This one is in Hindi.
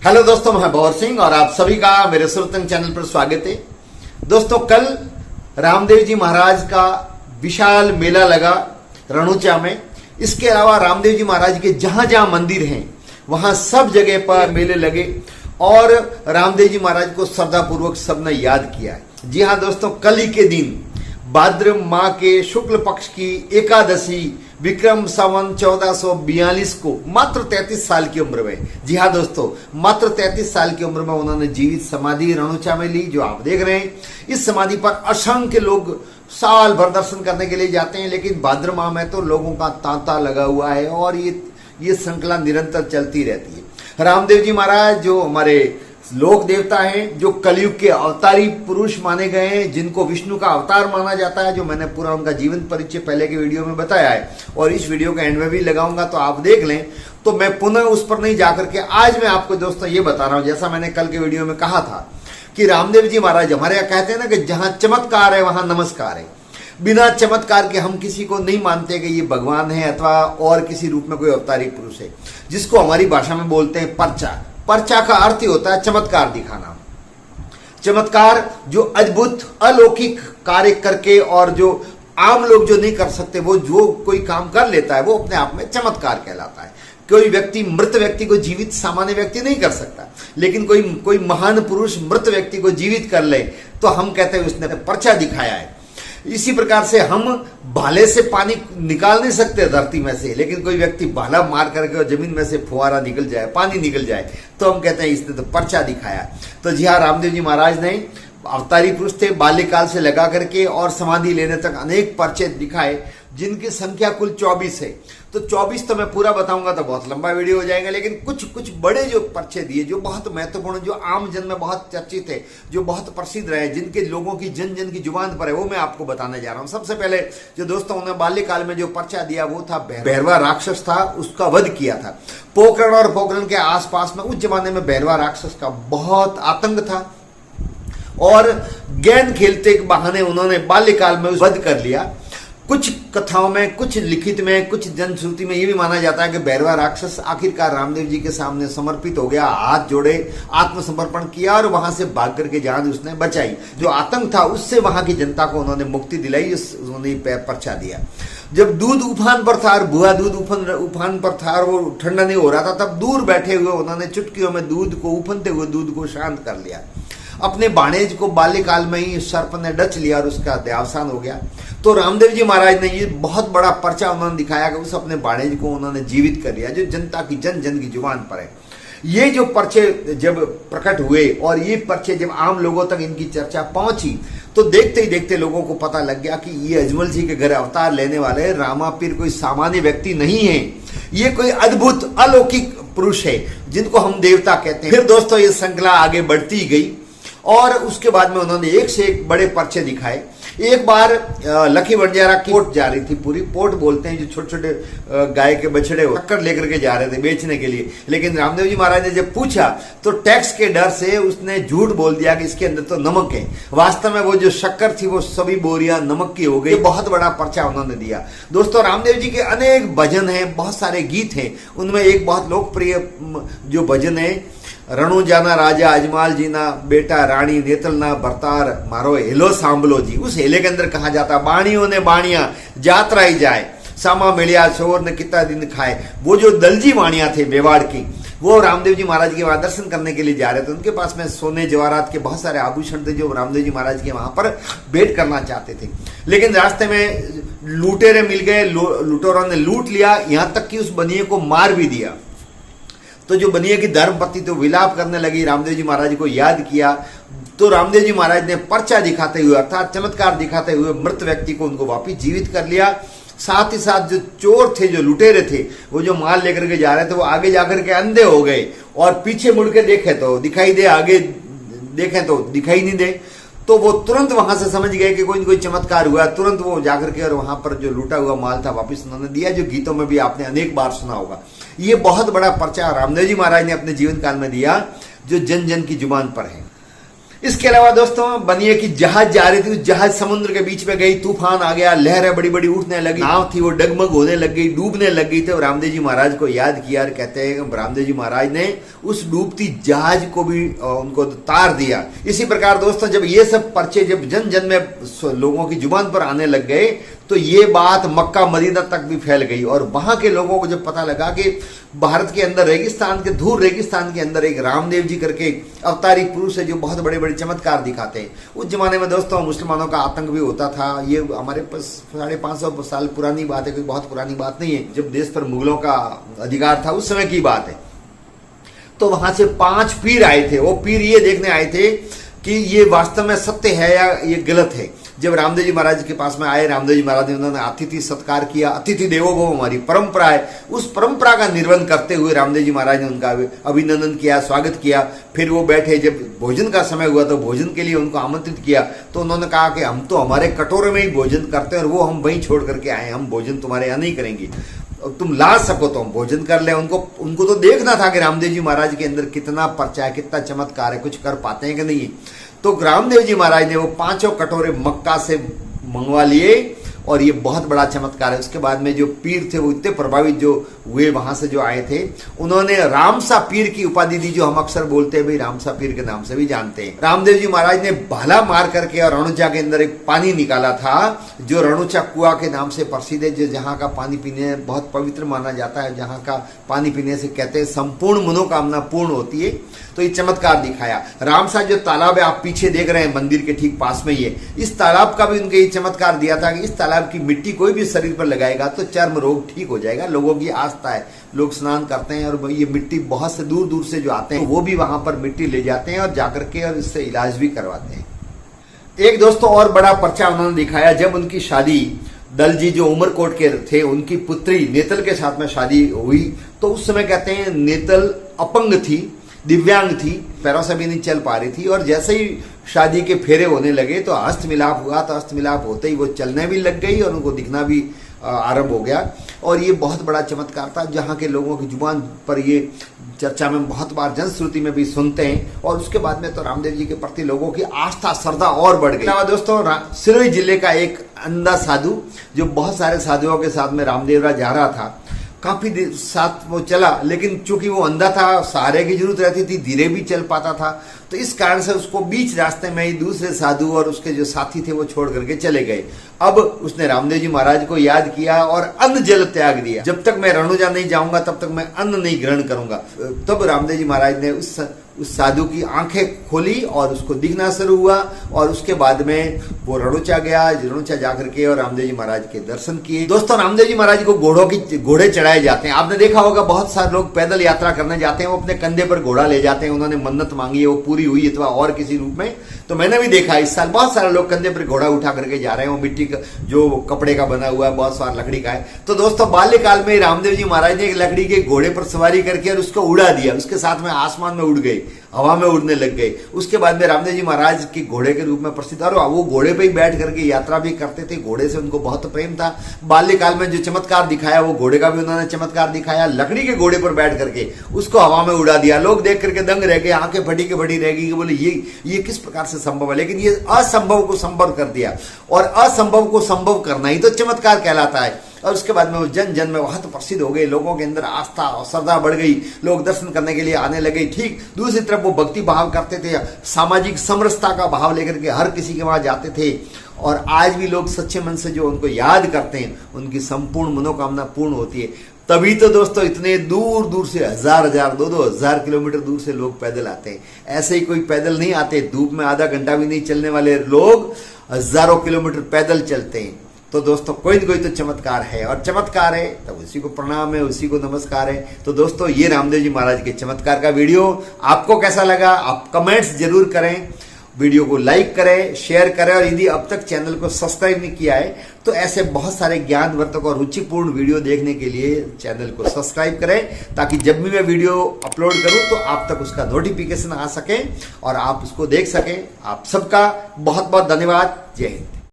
हेलो दोस्तों, मैं भंवर सिंह और आप सभी का मेरे सुरतंग चैनल पर स्वागत है। दोस्तों, कल रामदेव जी महाराज का विशाल मेला लगा रणुचा में। इसके अलावा रामदेव जी महाराज के जहां जहां मंदिर हैं वहां सब जगह पर मेले लगे और रामदेव जी महाराज को श्रद्धापूर्वक सबने याद किया है। जी हाँ दोस्तों, कल ही के दिन भाद्र माह के शुक्ल पक्ष की एकादशी विक्रम संवत 1442 को मात्र 33 साल की उम्र में, जी हाँ दोस्तों, मात्र 33 साल की उम्र में उन्होंने जीवित समाधि रणुचा में ली, जो आप देख रहे हैं। इस समाधि पर असंख्य लोग साल भर दर्शन करने के लिए जाते हैं, लेकिन भाद्र माह में तो लोगों का तांता लगा हुआ है और ये श्रृंखला निरंतर चलती रहती है। रामदेव जी महाराज जो हमारे लोक देवता हैं, जो कलयुग के अवतारी पुरुष माने गए हैं, जिनको विष्णु का अवतार माना जाता है, जो मैंने पूरा उनका जीवन परिचय पहले के वीडियो में बताया है और इस वीडियो के एंड में भी लगाऊंगा, तो आप देख लें। तो मैं पुनः उस पर नहीं जाकर के आज मैं आपको दोस्तों ये बता रहा हूं, जैसा मैंने कल के वीडियो में कहा था कि रामदेव जी महाराज हमारे यहाँ कहते हैं ना कि जहां चमत्कार है वहां नमस्कार है। बिना चमत्कार के हम किसी को नहीं मानते कि ये भगवान है अथवा और किसी रूप में कोई अवतारी पुरुष है, जिसको हमारी भाषा में बोलते हैं पर्चा। पर्चा का अर्थ ही होता है चमत्कार दिखाना। चमत्कार जो अद्भुत अलौकिक कार्य करके और जो आम लोग जो नहीं कर सकते, वो जो कोई काम कर लेता है वो अपने आप में चमत्कार कहलाता है। कोई व्यक्ति मृत व्यक्ति को जीवित सामान्य व्यक्ति नहीं कर सकता, लेकिन कोई महान पुरुष मृत व्यक्ति को जीवित कर ले तो हम कहते हैं उसने पर्चा दिखाया है। इसी प्रकार से हम भाले से पानी निकाल नहीं सकते धरती में से, लेकिन कोई व्यक्ति भाला मार करके और जमीन में से फुहारा निकल जाए, पानी निकल जाए, तो हम कहते हैं इसने तो पर्चा दिखाया। तो जी हाँ, रामदेव जी महाराज ने अवतारी पुरुष थे, बाल्यकाल से लगा करके और समाधि लेने तक अनेक पर्चे दिखाए, जिनकी संख्या कुल 24 है। तो 24 तो मैं पूरा बताऊंगा तो बहुत लंबा वीडियो हो जाएगा, लेकिन कुछ बड़े जो पर्चे दिए, जो बहुत महत्वपूर्ण, जो आम जन में बहुत चर्चित है, जो बहुत प्रसिद्ध रहे, जिनके लोगों की जन जन की जुबान पर है, वो मैं आपको बताने जा रहा हूं। सबसे पहले जो दोस्तों उन्होंने बाल्यकाल में जो पर्चा दिया वो था भैरवा राक्षस था, उसका वध किया था। पोखरण और पोखरण के आसपास में उस जमाने में भैरवा राक्षस का बहुत आतंक था और गेंद खेलते के बहाने उन्होंने बाल्यकाल में वध कर लिया। कुछ कथाओं में, कुछ लिखित में, कुछ जनश्रुति में ये भी माना जाता है कि भैरवा राक्षस आखिरकार रामदेव जी के सामने समर्पित हो गया, हाथ जोड़े, आत्मसमर्पण किया और वहां से भाग करके जान उसने बचाई। जो आतंक था उससे वहां की जनता को उन्होंने मुक्ति दिलाई, उन्होंने पर्चा दिया। जब दूध उफान पर था और भुआ दूध उफान पर था और वो ठंडा नहीं हो रहा था, तब दूर बैठे हुए उन्होंने चुटकियों में दूध को, उफनते हुए दूध को शांत कर लिया। अपने बाणेज को बाल्यकाल में ही सर्प ने डच लिया और उसका देहावसान हो गया। तो रामदेव जी महाराज ने ये बहुत बड़ा पर्चा उन्होंने दिखाया कि उस अपने बाणेज को उन्होंने जीवित कर लिया, जो जनता की जन जन की जुबान पर है। ये जो पर्चे जब प्रकट हुए और ये पर्चे जब आम लोगों तक इनकी चर्चा पहुंची, तो देखते ही देखते लोगों को पता लग गया कि ये अजमल जी के घर अवतार लेने वाले रामापीर कोई सामान्य व्यक्ति नहीं है, ये कोई अद्भुत अलौकिक पुरुष है, जिनको हम देवता कहते हैं। फिर दोस्तों ये श्रृंखला आगे बढ़ती गई और उसके बाद में उन्होंने एक से एक बड़े पर्चे दिखाए। एक बार लकी बंजारा की पोट जा रही थी, पूरी पोट बोलते हैं जो छोटे छोटे गाय के बछड़े टक्कर लेकर के जा रहे थे बेचने के लिए, लेकिन रामदेव जी महाराज ने जब पूछा तो टैक्स के डर से उसने झूठ बोल दिया कि इसके अंदर तो नमक है। वास्तव में वो जो शक्कर थी वो सभी बोरियां नमक की हो गई। बहुत बड़ा पर्चा उन्होंने दिया। दोस्तों, रामदेव जी के अनेक भजन हैं, बहुत सारे गीत हैं, उनमें एक बहुत लोकप्रिय जो भजन है, रणु जाना राजा अजमाल जी ना बेटा रानी नेतल ना भरतार मारो हेलो सांभलो जी। उस हेले के अंदर कहा जाता बाणियों ने बाणिया जात्रा ही जाए, सामा मिलिया शोर ने कितना दिन खाए। वो जो दलजी बाणिया थे मेवाड़ की, वो रामदेव जी महाराज के वहां दर्शन करने के लिए जा रहे थे। उनके पास में सोने जवाहरात के बहुत सारे आभूषण थे जो रामदेव जी महाराज के वहां पर भेंट करना चाहते थे, लेकिन रास्ते में लुटेरे मिल गए, लुटेरों ने लूट लिया, यहां तक कि उस बनिए को मार भी दिया। तो जो बनिए की धर्मपत्नी तो विलाप करने लगी, रामदेव जी महाराज को याद किया, तो रामदेव जी महाराज ने पर्चा दिखाते हुए अर्थात चमत्कार दिखाते हुए मृत व्यक्ति को उनको वापिस जीवित कर लिया। साथ ही साथ जो चोर थे, जो लुटेरे थे, वो जो माल लेकर के जा रहे थे, वो आगे जाकर के अंधे हो गए और पीछे मुड़ के देखे तो दिखाई दे, आगे देखें तो दिखाई नहीं दे। तो वो तुरंत वहां से समझ गए कि कोई न कोई चमत्कार हुआ। तुरंत वो जाकर के और वहां पर जो लूटा हुआ माल था वापस उन्होंने दिया, जो गीतों में भी आपने अनेक बार सुना होगा। ये बहुत बड़ा पर्चा रामदेव जी महाराज ने अपने जीवन काल में दिया, जो जन जन की जुबान पर है। इसके अलावा दोस्तों बनिए कि जहाज जा रही थी, उस जहाज समुद्र के बीच में गई, तूफान आ गया, लहरें बड़ी बड़ी उठने लगी, नाव थी वो डगमग होने लग गई, डूबने लग गई। तो रामदेव जी महाराज को याद किया और कहते हैं कि रामदेव जी महाराज ने उस डूबती जहाज को भी उनको तार दिया। इसी प्रकार दोस्तों जब ये सब पर्चे जब जन जन में लोगों की जुबान पर आने लग गए तो ये बात मक्का मदीना तक भी फैल गई और वहां के लोगों को जब पता लगा कि भारत के अंदर रेगिस्तान के धूर रेगिस्तान के अंदर एक रामदेव जी करके अवतारी पुरुष है जो बहुत बड़े बड़े चमत्कार दिखाते हैं। उस जमाने में दोस्तों मुसलमानों का आतंक भी होता था। ये हमारे 550 साल पुरानी बात है, कोई बहुत पुरानी बात नहीं है। जब देश पर मुगलों का अधिकार था उस समय की बात है। तो वहां से 5 पीर आए थे। वो पीर ये देखने आए थे कि ये वास्तव में सत्य है या ये गलत है। जब रामदेव जी महाराज के पास में आए, रामदेव जी महाराज ने उन्होंने अतिथि सत्कार किया। अतिथि देवो भव हमारी परंपरा है, उस परंपरा का निर्वहन करते हुए रामदेव जी महाराज ने उनका अभिनंदन किया, स्वागत किया। फिर वो बैठे, जब भोजन का समय हुआ तो भोजन के लिए उनको आमंत्रित किया। तो उन्होंने कहा कि हम तो हमारे कटोरे में ही भोजन करते हैं और वो हम वहीं छोड़ करके आए, हम भोजन तुम्हारे यहाँ नहीं करेंगे, तुम ला सको तो हम भोजन कर ले। उनको तो देखना था कि रामदेव जी महाराज के अंदर कितना पर्चा है, कितना चमत्कार है, कुछ कर पाते हैं कि नहीं। तो रामदेव जी महाराज ने वो 5 कटोरे मक्का से मंगवा लिए और ये बहुत बड़ा चमत्कार है। उसके बाद में जो पीर थे वो इतने प्रभावित जो हुए वहां से जो आए थे, उन्होंने रामसा पीर की उपाधि दी, जो हम अक्सर बोलते हैं भाई रामसा पीर के नाम से भी जानते हैं। रामदेव जी महाराज ने भाला मार करके और रणुचा के अंदर एक पानी निकाला था जो रणुचा कुआ के नाम से प्रसिद्ध है, जो जहाँ का पानी पीने बहुत पवित्र माना जाता है, जहाँ का पानी पीने से कहते हैं संपूर्ण मनोकामना पूर्ण होती है। तो ये चमत्कार दिखाया। रामसा जो तालाब है आप पीछे देख रहे हैं मंदिर के ठीक पास में ही है, इस तालाब का भी उनके ये चमत्कार दिया था कि इस तालाब की मिट्टी कोई भी शरीर पर लगाएगा तो चर्म रोग ठीक हो जाएगा। लोगों की आस्था है, लोग स्नान करते हैं और ये मिट्टी बहुत से दूर दूर से जो आते हैं वो भी वहां पर मिट्टी ले जाते हैं और जाकर के और इससे इलाज भी करवाते हैं। एक दोस्तों और बड़ा पर्चा उन्होंने दिखाया, जब उनकी शादी दलजी जो उमरकोट के थे उनकी पुत्री नेतल के साथ में शादी हुई, तो उस समय कहते हैं नेतल अपंग थी, दिव्यांग थी, पैरों से भी नहीं चल पा रही थी। और जैसे ही शादी के फेरे होने लगे तो हस्त मिलाप हुआ, तो हस्त मिलाप होते ही वो चलने भी लग गई और उनको दिखना भी आरंभ हो गया। और ये बहुत बड़ा चमत्कार था, जहाँ के लोगों की जुबान पर ये चर्चा में बहुत बार जनश्रुति में भी सुनते हैं। और उसके बाद में तो रामदेव जी के प्रति लोगों की आस्था श्रद्धा और बढ़ गई। दोस्तों सिरोही जिले का एक अंधा साधु जो बहुत सारे साधुओं के साथ में रामदेवरा जा रहा था, काफी देर साथ वो चला, लेकिन चूंकि वो अंधा था सहारे की जरूरत रहती थी, धीरे भी चल पाता था, तो इस कारण से उसको बीच रास्ते में ही दूसरे साधु और उसके जो साथी थे वो छोड़ करके चले गए। अब उसने रामदेव जी महाराज को याद किया और अन्न जल त्याग दिया। जब तक मैं रणुजा नहीं जाऊंगा तब तक मैं अन्न नहीं ग्रहण करूंगा। तब रामदेव जी महाराज ने उस साधु की आंखें खोली और उसको दिखना शुरू हुआ और उसके बाद में वो रणुचा गया। रणुचा जाकर के और रामदेव जी महाराज के दर्शन किए। दोस्तों रामदेव जी महाराज को घोड़े चढ़ाए जाते हैं। आपने देखा होगा बहुत सारे लोग पैदल यात्रा करने जाते हैं, वो अपने कंधे पर घोड़ा ले जाते हैं, उन्होंने मन्नत मांगी है, वो पूरी हुई अथवा और किसी रूप में। तो मैंने भी देखा इस साल बहुत सारे लोग कंधे पर घोड़ा उठा करके जा रहे हैं, वो मिट्टी का जो कपड़े का बना हुआ है, बहुत सारा लकड़ी का है। तो दोस्तों बाल्यकाल में रामदेव जी महाराज ने एक लकड़ी के घोड़े पर सवारी करके और उसको उड़ा दिया, उसके साथ में आसमान में उड़ गए, हवा में उड़ने लग गए। उसके बाद में रामदेव जी महाराज के घोड़े के रूप में प्रसिद्ध, और वो घोड़े पे ही बैठ करके यात्रा भी करते थे। घोड़े से उनको बहुत प्रेम था। बाल्यकाल में जो चमत्कार दिखाया वो घोड़े का भी उन्होंने चमत्कार दिखाया। लकड़ी के घोड़े पर बैठ करके उसको हवा में उड़ा दिया। लोग देख करके दंग रह गए, आंखें फटी के फटी रह गई कि बोले ये किस प्रकार से संभव है। लेकिन ये असंभव को संभव कर दिया, और असंभव को संभव करना ही तो चमत्कार कहलाता है। और उसके बाद में वो जन जन में बहुत प्रसिद्ध हो गए। लोगों के अंदर आस्था और श्रद्धा बढ़ गई, लोग दर्शन करने के लिए आने लगे। ठीक दूसरी तरफ वो भक्ति भाव करते थे, सामाजिक समरसता का भाव लेकर के हर किसी के वहां जाते थे। और आज भी लोग सच्चे मन से जो उनको याद करते हैं उनकी संपूर्ण मनोकामना पूर्ण होती है। तभी तो दोस्तों इतने दूर दूर से हजार 2,000 किलोमीटर दूर से लोग पैदल आते हैं। ऐसे ही कोई पैदल नहीं आते, धूप में आधा घंटा भी नहीं चलने वाले लोग हजारों किलोमीटर पैदल चलते हैं। तो दोस्तों कोई न कोई तो चमत्कार है, और चमत्कार है तो उसी को प्रणाम है, उसी को नमस्कार है। तो दोस्तों ये रामदेव जी महाराज के चमत्कार का वीडियो आपको कैसा लगा आप कमेंट्स जरूर करें, वीडियो को लाइक करें, शेयर करें, और यदि अब तक चैनल को सब्सक्राइब नहीं किया है तो ऐसे बहुत सारे ज्ञानवर्धक और रुचिपूर्ण वीडियो देखने के लिए चैनल को सब्सक्राइब करें, ताकि जब भी मैं वीडियो अपलोड करूं तो आप तक उसका नोटिफिकेशन आ सके और आप उसको देख सकें। आप सबका बहुत बहुत धन्यवाद। जय हिंद।